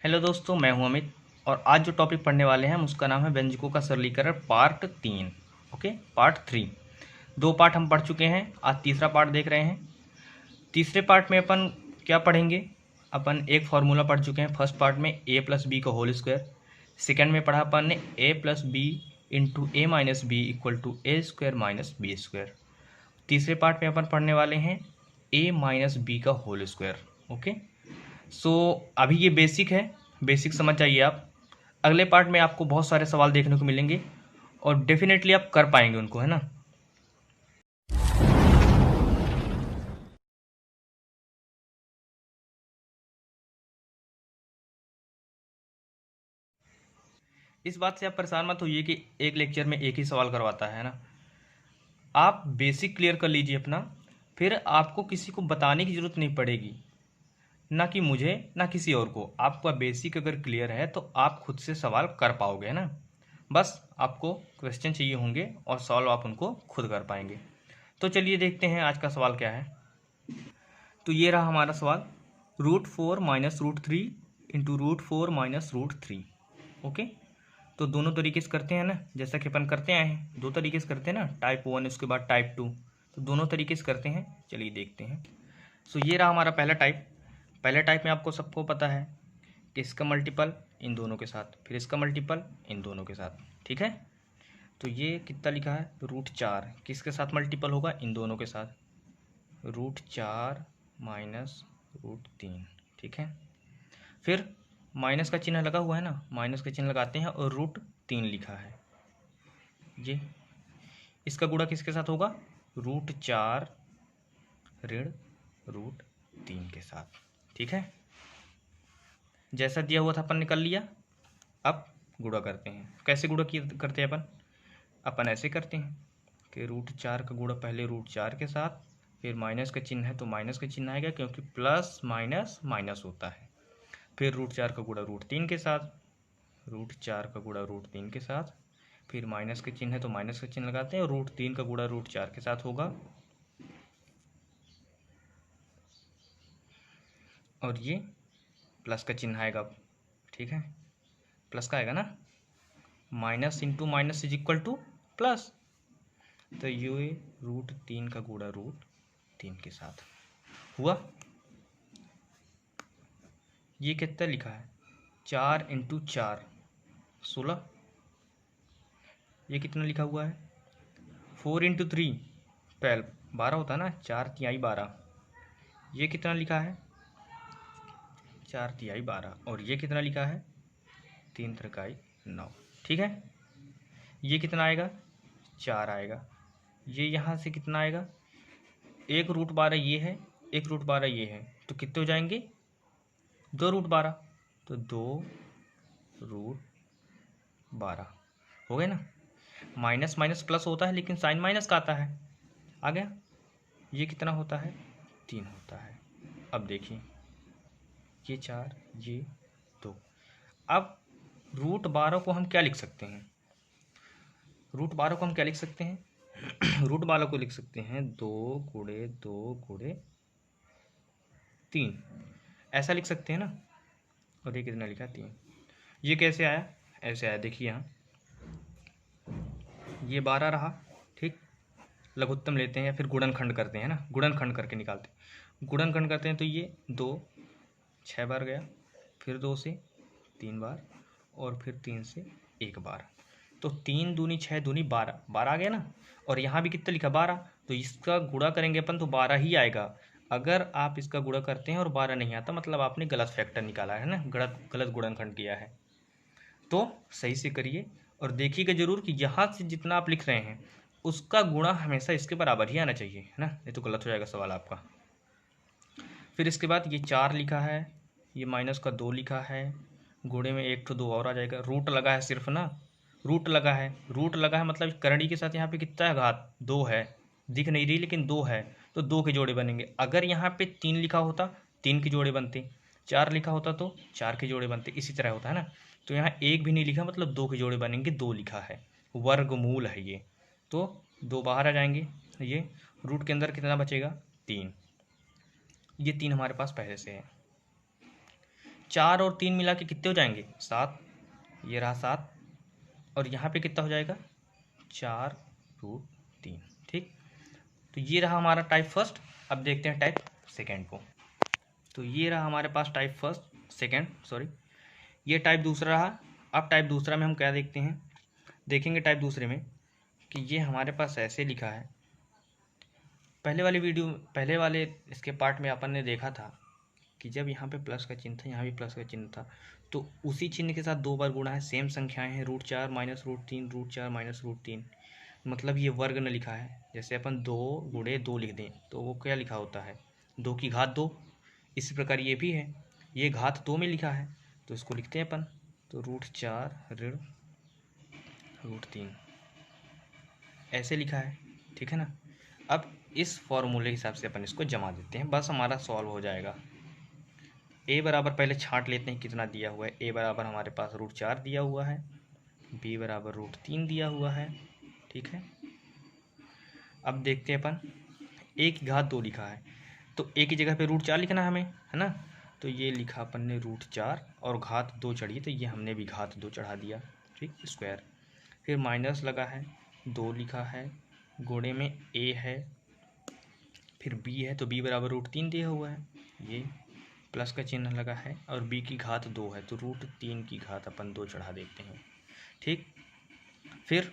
Hello दोस्तों, मैं हूं अमित और आज जो टॉपिक पढ़ने वाले हैं हम उसका नाम है व्यंजकों का सरलीकरण पार्ट 3। Okay, part 3। दो पार्ट हम पढ़ चुके हैं, आज तीसरा पार्ट देख रहे हैं। तीसरे पार्ट में अपन क्या पढ़ेंगे? अपन एक फार्मूला पढ़ चुके हैं फर्स्ट पार्ट में, ए प्लस बी का होल स्क्वायर। सेकेंड में पढ़ा अपन ने A plus B into A minus B equal to A square minus B square. तीसरे पार्ट में अपन पढ़ने वाले हैं ए माइनस बी का होल स्क्वायर। ओके, सो अभी ये बेसिक है, बेसिक समझ जाइए आप। अगले पार्ट में आपको बहुत सारे सवाल देखने को मिलेंगे और डेफिनेटली आप कर पाएंगे उनको, है ना। इस बात से आप परेशान मत होइए कि एक लेक्चर में एक ही सवाल करवाता है ना। आप बेसिक क्लियर कर लीजिए अपना, फिर आपको किसी को बताने की ज़रूरत नहीं पड़ेगी, ना कि मुझे ना किसी और को। आपका बेसिक अगर क्लियर है तो आप खुद से सवाल कर पाओगे, है ना। बस आपको क्वेश्चन चाहिए होंगे और सॉल्व आप उनको खुद कर पाएंगे। तो चलिए देखते हैं आज का सवाल क्या है। तो ये रहा हमारा सवाल, √4 माइनस √3 इंटू √4 माइनस √3। ओके, तो दोनों तरीके से करते हैं ना, जैसा कि अपन करते आए हैं। दो तरीके से करते हैं ना, टाइप 1 उसके बाद टाइप 2, तो दोनों तरीके से करते हैं। चलिए देखते हैं। सो ये रहा हमारा पहला टाइप। पहले टाइप में आपको सबको पता है कि इसका मल्टीपल इन दोनों के साथ, फिर इसका मल्टीपल इन दोनों के साथ। ठीक है, तो ये कितना लिखा है, √4 किसके साथ मल्टीपल होगा, इन दोनों के साथ, √4 माइनस √3। ठीक है, फिर माइनस का चिन्ह लगा हुआ है ना, माइनस का चिन्ह लगाते हैं और √3 लिखा है। ये इसका गुणा किसके साथ होगा, √4 ऋण √3 के साथ। ठीक है, जैसा दिया हुआ था अपन निकाल लिया। अब गुणा करते हैं। कैसे गुणा करते हैं अपन? अपन ऐसे करते हैं कि √4 का गुणा पहले √4 के साथ, फिर माइनस का चिन्ह है तो माइनस का चिन्ह आएगा क्योंकि प्लस माइनस माइनस होता है। फिर √4 का गुणा √3 के साथ, √4 का गुणा √3 के साथ, फिर माइनस का चिन्ह है तो माइनस का चिन्ह लगाते हैं और √3 का गुणा √4 के साथ होगा। और ये प्लस का चिन्ह आएगा। ठीक है, प्लस का आएगा ना, minus into minus is equal two plus. तो ये √3 का गुणा √3 के साथ हुआ। ये कितना लिखा है, 4 इंटू 4 16। ये कितना लिखा हुआ है, 4 इंटू 3 12, 12 होता है ना, 4 तिहाई 12। ये कितना लिखा है, 4 तिहाई 12। और ये कितना लिखा है, 3 त्रिकाई 9। ठीक है, ये कितना आएगा, 4 आएगा। ये यहाँ से कितना आएगा, 1√12 ये है, 1√12 ये है, तो कितने हो जाएंगे, 2√12। तो 2√12 हो गए ना। माइनस माइनस प्लस होता है लेकिन साइन माइनस का आता है। आ गया। ये कितना होता है, 3 होता है। अब देखिए, ये 4 ये 2। अब √12 को हम क्या लिख सकते हैं, √12 को हम क्या लिख सकते हैं, √12 को लिख सकते हैं 2 × 2 × 3, ऐसा लिख सकते हैं ना। और ये कितना लिखा है, 3। ये कैसे आया, ऐसे आया। देखिए यहाँ ये 12 रहा। ठीक, लघुत्तम लेते हैं या फिर गुणनखंड करते हैं ना, गुणनखंड करके निकालते हैं। गुणनखंड करते हैं तो ये 2 6 बार गया, फिर 2 से 3 बार, और फिर 3 से 1 बार। तो 3 दूनी 6 दूनी 12, 12 आ गया ना। और यहाँ भी कितना लिखा, 12। तो इसका गुणा करेंगे अपन तो 12 ही आएगा। अगर आप इसका गुणा करते हैं और 12 नहीं आता, मतलब आपने गलत फैक्टर निकाला है ना, गलत गलत गुणनखंड किया है। तो सही से करिए और देखिएगा जरूर कि यहाँ से जितना आप लिख रहे हैं उसका गुणा हमेशा इसके बराबर ही आना चाहिए, है ना, नहीं तो गलत हो जाएगा सवाल आपका। फिर इसके बाद ये 4 लिखा है, ये माइनस का 2 लिखा है, गुणे में 1 तो 2 और आ जाएगा। रूट लगा है सिर्फ ना, रूट लगा है, रूट लगा है मतलब करड़ी के साथ यहाँ पे कितना है, घात 2 है, दिख नहीं रही लेकिन 2 है, तो 2 के जोड़े बनेंगे। अगर यहाँ पे 3 लिखा होता 3 के जोड़े बनते, 4 लिखा होता तो 4 के जोड़े बनते, इसी तरह होता है ना। तो यहाँ 1 भी नहीं लिखा मतलब 2 के जोड़े बनेंगे, 2 लिखा है, वर्गमूल है ये, तो 2 बाहर आ जाएंगे। ये रूट के अंदर कितना बचेगा, 3। ये 3 हमारे पास पहले से है। 4 और 3 मिला के कितने हो जाएंगे? 7। ये रहा 7 और यहाँ पे कितना हो जाएगा? 4√3। ठीक, तो ये रहा हमारा टाइप फर्स्ट। अब देखते हैं टाइप सेकेंड को। तो ये रहा हमारे पास टाइप फर्स्ट सेकेंड सॉरी, ये टाइप दूसरा रहा। अब टाइप दूसरा में हम क्या देखते हैं, देखेंगे टाइप दूसरे में कि ये हमारे पास ऐसे लिखा है। पहले वाले इसके पार्ट में अपन ने देखा था कि जब यहाँ पे प्लस का चिन्ह था, यहाँ भी प्लस का चिन्ह था, तो उसी चिन्ह के साथ 2 बार गुणा है, सेम संख्याएं हैं, √4 - √3, √4 - √3, मतलब ये वर्ग न लिखा है। जैसे अपन 2 गुणे 2 लिख दें तो वो क्या लिखा होता है? 2 की घात 2। इसी प्रकार ये भी है, ये घात 2 में लिखा है तो इसको लिखते हैं अपन, तो √4 ऋण √3 ऐसे लिखा है। ठीक है ना। अब इस फॉर्मूले के हिसाब से अपन इसको जमा देते हैं, बस हमारा सॉल्व हो जाएगा। a बराबर पहले छांट लेते हैं कितना दिया हुआ है। a बराबर हमारे पास √4 दिया हुआ है, b बराबर √3 दिया हुआ है। ठीक है, अब देखते हैं अपन, a की घात 2 लिखा है तो a की जगह पे √4 लिखना है हमें, है ना। तो ये लिखा अपन ने √4 और घात 2 चढ़ी तो ये हमने भी घात 2 चढ़ा दिया। ठीक, स्क्वायर, फिर माइनस लगा है, 2 लिखा है, गुणे में a है, फिर b है तो b बराबर √3 दिया हुआ है, ये प्लस का चिन्ह लगा है और b की घात 2 है तो √3 की घात अपन 2 चढ़ा देते हैं। ठीक, फिर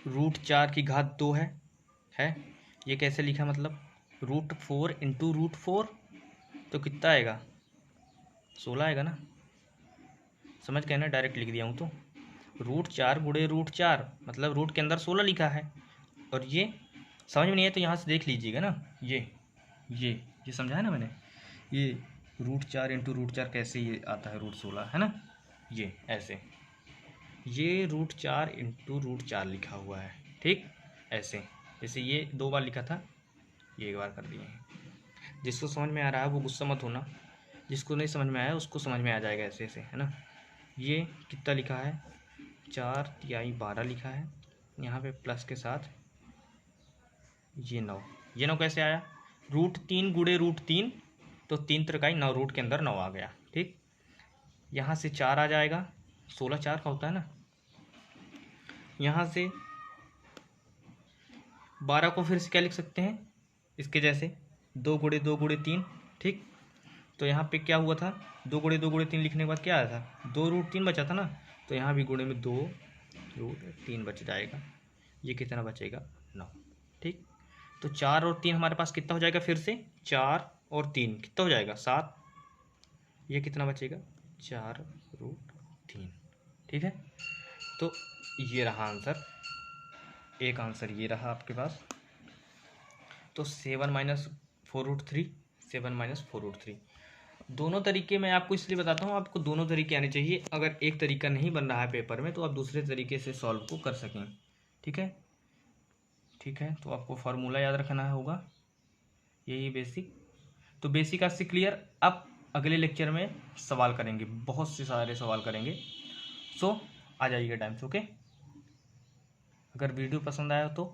√4 की घात 2 है ये कैसे लिखा, मतलब √4 × √4 तो कितना आएगा? 16 आएगा ना, समझ गए ना, डायरेक्ट लिख दिया हूँ। तो √4 गुणे √4 मतलब रूट के अंदर 16 लिखा है, और ये समझ में नहीं है तो यहाँ से देख लीजिएगा ना, ये समझा है ना मैंने, ये √4 × √4 कैसे ये आता है √16, है ना, ये ऐसे, ये √4 × √4 लिखा हुआ है। ठीक, ऐसे, जैसे ये 2 बार लिखा था, ये 1 बार कर दिए हैं। जिसको समझ में आ रहा है वो गुस्सा मत होना, जिसको नहीं समझ में आया उसको समझ में आ जाएगा ऐसे ऐसे, है ना। ये कितना लिखा है? 4 × 12 लिखा है, यहाँ पे प्लस के साथ ये 9, ये 9 कैसे आया? √3 गुणे √3 तो 3 × 9, रूट के अंदर 9 आ गया। ठीक, यहाँ से 4 आ जाएगा, 16 4 का होता है ना, यहाँ से 12 को फिर से क्या लिख सकते हैं इसके जैसे, 2 गुणे 2 गुणे 3। ठीक, तो यहाँ पे क्या हुआ था, 2 गुणे 2 गुणे 3 लिखने के बाद क्या आया था? 2√3 बचा था ना, तो यहाँ भी गुणे में 2√3 बच जाएगा, ये कितना बचेगा? 9। ठीक, तो 4 और 3 हमारे पास कितना हो जाएगा? फिर से 4 और 3 कितना हो जाएगा? 7, ये कितना बचेगा? 4√3। ठीक है, तो ये रहा आंसर, एक आंसर ये रहा आपके पास। तो 7 - 4√3, 7 - 4√3 दोनों तरीके मैं आपको इसलिए बताता हूँ, आपको दोनों तरीके आने चाहिए। अगर एक तरीका नहीं बन रहा है पेपर में तो आप दूसरे तरीके से सॉल्व को कर सकें। ठीक है, ठीक है, तो आपको फार्मूला याद रखना होगा, यही बेसिक। तो बेसिक आज से क्लियर। अब अगले लेक्चर में सवाल करेंगे, बहुत से सारे सवाल करेंगे। सो आ जाइएगा टाइम से, ओके। अगर वीडियो पसंद आया तो